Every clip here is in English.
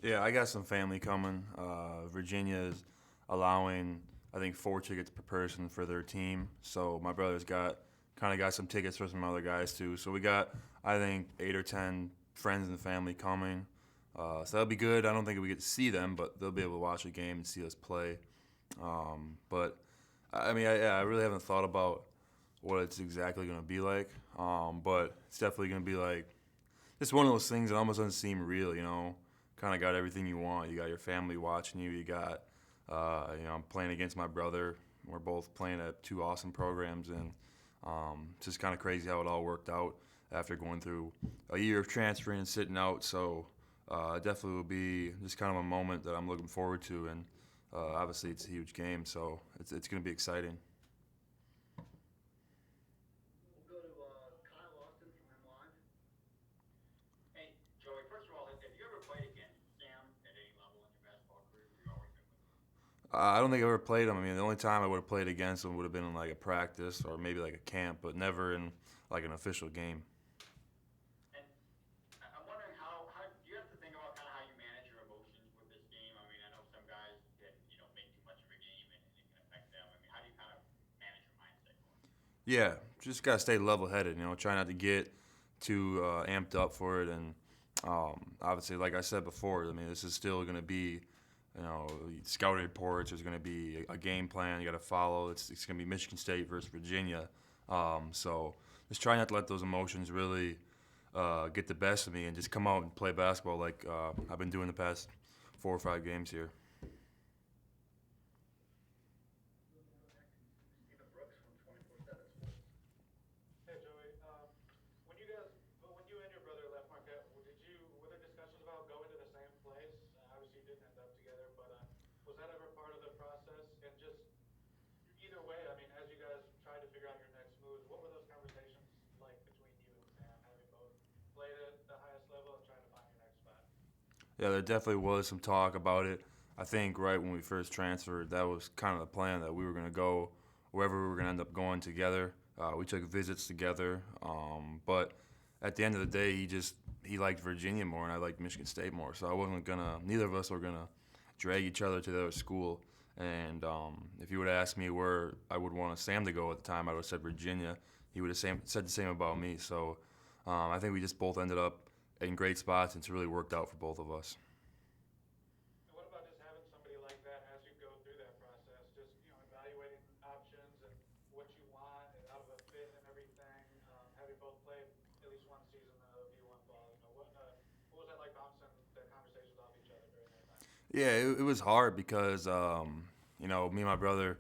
Yeah, I got some family coming. Virginia is allowing, I think, 4 tickets per person for their team. So my brother's got some tickets for some other guys too. So we got, I think, 8 or 10 friends and family coming. So that'll be good. I don't think we get to see them, but they'll be able to watch a game and see us play. But I mean, yeah, I really haven't thought about what it's exactly going to be like. But it's definitely going to be like it's one of those things that almost doesn't seem real, you know. Kind of got everything you want. You got your family watching you. You got, I'm playing against my brother. We're both playing at two awesome programs, and it's just kind of crazy how it all worked out after going through a year of transferring and sitting out. So it definitely will be just kind of a moment that I'm looking forward to, and obviously it's a huge game, so it's going to be exciting. We'll go to Kyle Austin from M Live. Hey, Joey, first of all, have you ever played against Sam at any level in your basketball career? Or you always been with him? I don't think I ever played him. I mean, the only time I would have played against him would have been in like a practice or maybe like a camp, but never in like an official game. And I'm wondering how do you have to think about kind of how you manage your emotions with this game? I mean, I know some guys can, make too much of a game and it can affect them. I mean, how do you kind of manage your mindset going through it? Yeah, just gotta stay level-headed. Try not to get too amped up for it, and obviously, like I said before, I mean, this is still gonna be, scouting reports. There's gonna be a game plan you gotta follow. It's gonna be Michigan State versus Virginia. So just try not to let those emotions really get the best of me, and just come out and play basketball like I've been doing the past 4 or 5 games here. Moving on next to Stephen Brooks from 24/7 Sports. Hey Joey, when you and your brother left Marquette, were there discussions about going to the same place? Obviously, you didn't end up together, but was that ever part of the process? And just either way, I mean, as you guys tried to figure out your next moves, what were those conversations like between you and Sam, having both played at the highest level and trying to find your next spot? Yeah, there definitely was some talk about it. I think right when we first transferred, that was kind of the plan that we were going to go wherever we were going to end up going together. We took visits together, but at the end of the day, he liked Virginia more, and I liked Michigan State more. So I wasn't gonna. Neither of us were gonna drag each other to the other school. And if you would have asked me where I would want Sam to go at the time, I would have said Virginia. He would have said the same about me. So I think we just both ended up in great spots, and it's really worked out for both of us. And what about just having somebody like that as you go through that process, just evaluating options and what you want and out of a fit and everything? Having both played at least one season of D1 ball, what was that like bouncing the conversations off each other during that time? Yeah, it was hard because me and my brother,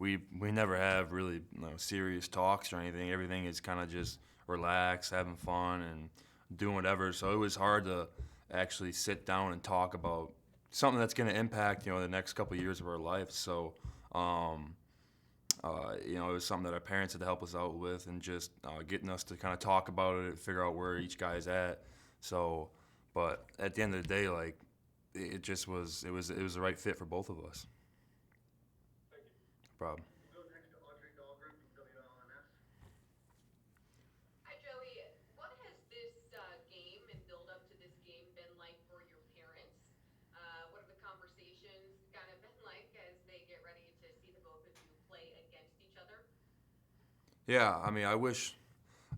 we never have really serious talks or anything. Everything is kind of just relaxed, having fun, and doing whatever. So it was hard to actually sit down and talk about something that's going to impact the next couple of years of our life. So um, it was something that our parents had to help us out with, and just getting us to kind of talk about it, figure out where each guy's at. So, but at the end of the day, like it just was the right fit for both of us. Thank you. No problem. We'll go next to Audrey Dahlgren from WLNS. Hi, Joey. What has this game and build up to this game been like for your parents? What have the conversations kind of been like as they get ready to see the both of you play against each other? Yeah, I mean, I wish.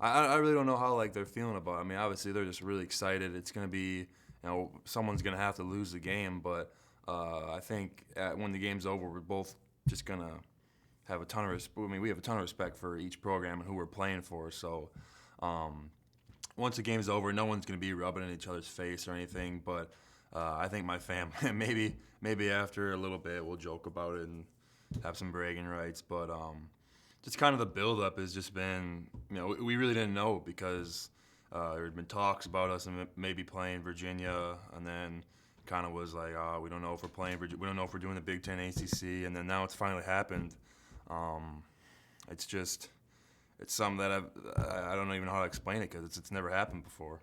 I really don't know how like they're feeling about it. I mean, obviously they're just really excited. It's gonna be, someone's gonna have to lose the game, but I think when the game's over, we're both just gonna have a ton of I mean, we have a ton of respect for each program and who we're playing for. So um, once the game's over, no one's gonna be rubbing in each other's face or anything. But I think my family, maybe after a little bit, we'll joke about it and have some bragging rights. But just kind of the build-up has just been, we really didn't know because there had been talks about us and maybe playing Virginia, and then kind of was like, we don't know if we're playing, we don't know if we're doing the Big Ten ACC, and then now it's finally happened. Um, it's just, it's something that I don't even know how to explain it because it's never happened before.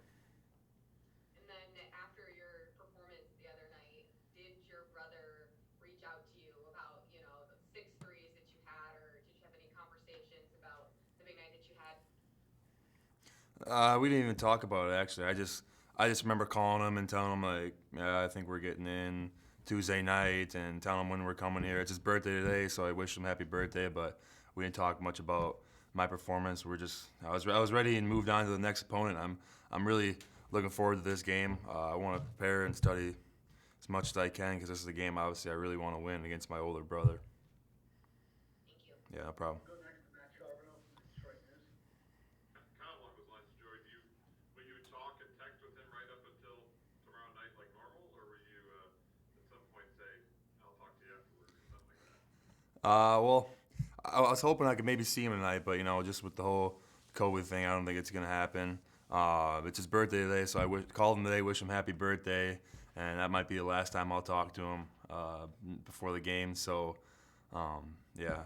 And then after your performance the other night, did your brother reach out to you about, the six threes that you had, or did you have any conversations about the big night that you had? We didn't even talk about it actually. I just remember calling him and telling him like, yeah, I think we're getting in Tuesday night, and telling him when we're coming here. It's his birthday today, so I wished him happy birthday. But we didn't talk much about my performance. I was ready and moved on to the next opponent. I'm really looking forward to this game. I want to prepare and study as much as I can because this is a game obviously I really want to win against my older brother. Thank you. Yeah, no problem. Go next to Matt Charbonneau from the Detroit News. Kind of along those lines, Joey, will you talk and text with him right up until tomorrow night like normal, or will you at some point say, I'll talk to you afterwards or something like that? Well, I was hoping I could maybe see him tonight, but just with the whole COVID thing, I don't think it's gonna happen. It's his birthday today, so called him today, wish him happy birthday, and that might be the last time I'll talk to him before the game. So, yeah.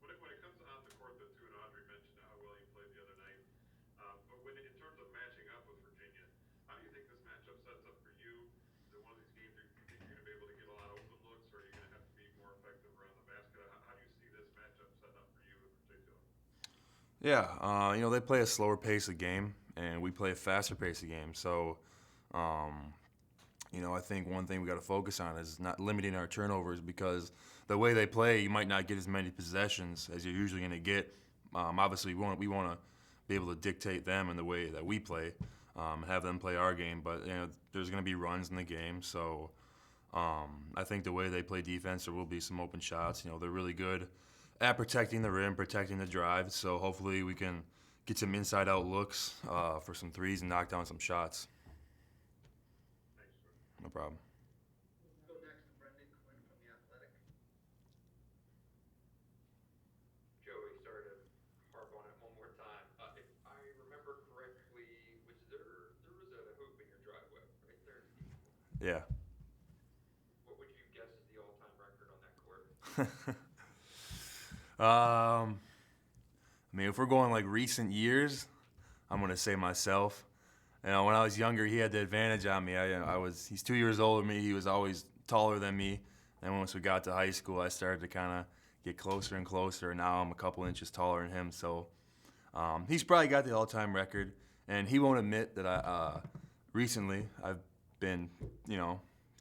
When it comes on the court, the two, and Audrey mentioned how well you played the other night, but in terms of matching up with Virginia, how do you think this matchup sets up for you? Is it one of these games you think you're going to be able to get a lot of open looks, or are you going to have to be more effective around the basket? How do you see this matchup setting up for you in particular? Yeah, they play a slower pace of game, and we play a faster pace of game. So, I think one thing we got to focus on is not limiting our turnovers, because the way they play, you might not get as many possessions as you're usually going to get. Obviously, we want to be able to dictate them in the way that we play, and have them play our game. But there's going to be runs in the game, so I think the way they play defense, there will be some open shots. They're really good at protecting the rim, protecting the drive. So hopefully we can get some inside-out looks for some threes and knock down some shots. Thanks, sir. No problem. Go next to Brendan Quinn from The Athletic. Joey, sorry to harp on it one more time. If I remember correctly, there was a hoop in your driveway right there in the Yeah. What would you guess is the all-time record on that court? If we're going like recent years, I'm gonna say myself. When I was younger, he had the advantage on me. He's 2 years older than me. He was always taller than me. And once we got to high school, I started to kind of get closer and closer. And now I'm a couple inches taller than him. So he's probably got the all-time record. And he won't admit that recently I've been,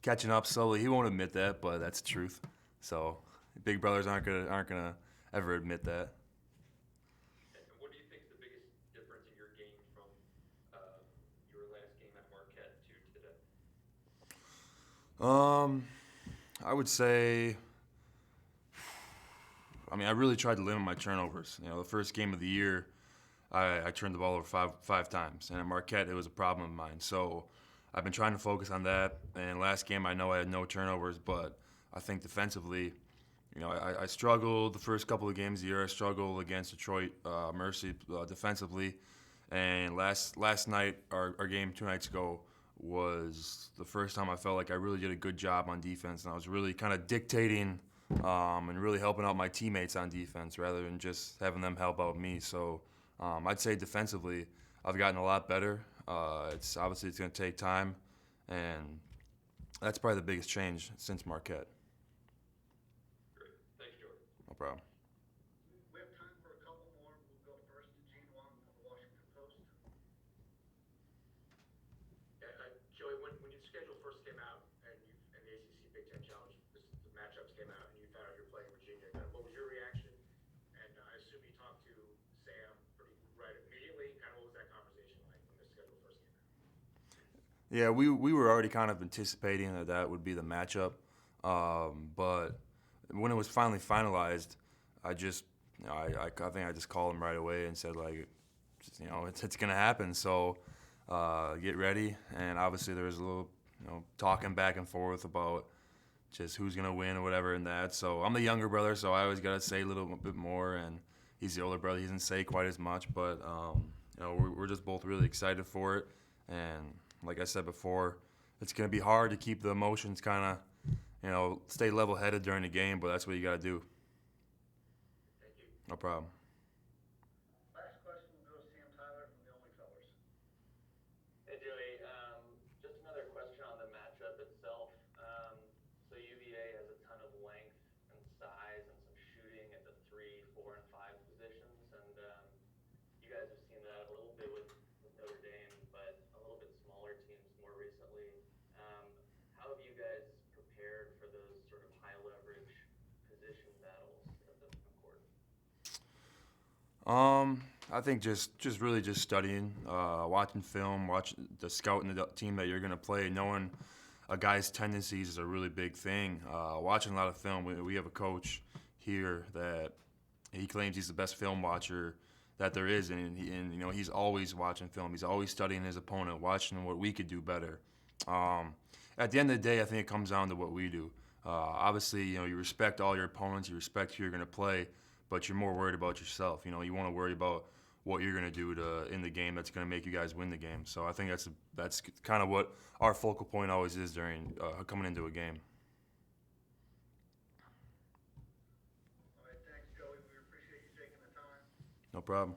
catching up slowly. He won't admit that, but that's the truth. So big brothers aren't gonna ever admit that. And what do you think is the biggest difference in your game from your last game at Marquette to today? I would say, I really tried to limit my turnovers. The first game of the year, I turned the ball over five times, and at Marquette it was a problem of mine. So I've been trying to focus on that. And last game I know I had no turnovers, but I think defensively, I struggled the first couple of games of the year. I struggled against Detroit Mercy defensively, and last night, our game 2 nights ago, was the first time I felt like I really did a good job on defense, and I was really kind of dictating and really helping out my teammates on defense rather than just having them help out me. So I'd say defensively, I've gotten a lot better. It's going to take time, and that's probably the biggest change since Marquette. Great. Thanks, Joey. No problem. We have time for a couple more. We'll go first to Gene Wong from the Washington Post. Joey, when your schedule first came out and the ACC Big Ten Challenge, the matchups came out and you found out you're playing Virginia, kind of what was your reaction? And I assume you talked to Sam pretty right immediately. Kind of what was that conversation like when the schedule first came out? Yeah, we were already kind of anticipating that would be the matchup, but when it was finally finalized, I think I just called him right away and said it's gonna happen. So get ready. And obviously there was a little talking back and forth about just who's gonna win or whatever and that. So I'm the younger brother, so I always gotta say a little bit more, and he's the older brother. He doesn't say quite as much, but we're just both really excited for it. And like I said before, it's gonna be hard to keep the emotions kind of stay level-headed during the game, but that's what you gotta do. Thank you. No problem. Last question will go to Sam Tyler from the Only Fellers. Hey Joey, just another question on the matchup itself. So UVA has a ton of length and size and some shooting at the 3, 4, and 5 positions, and you guys have seen that a little bit with Notre Dame, but a little bit I think just really just studying, watching film, watching the scouting the team that you're gonna play, knowing a guy's tendencies is a really big thing. Watching a lot of film. We have a coach here that he claims he's the best film watcher that there is, and you know he's always watching film. He's always studying his opponent, watching what we could do better. At the end of the day, I think it comes down to what we do. Obviously, you know, you respect all your opponents, you respect who you're going to play, but you're more worried about yourself. You know, you want to worry about what you're going to do in the game that's going to make you guys win the game. So I think that's kind of what our focal point always is during coming into a game. All right, thanks, Joey. We appreciate you taking the time. No problem.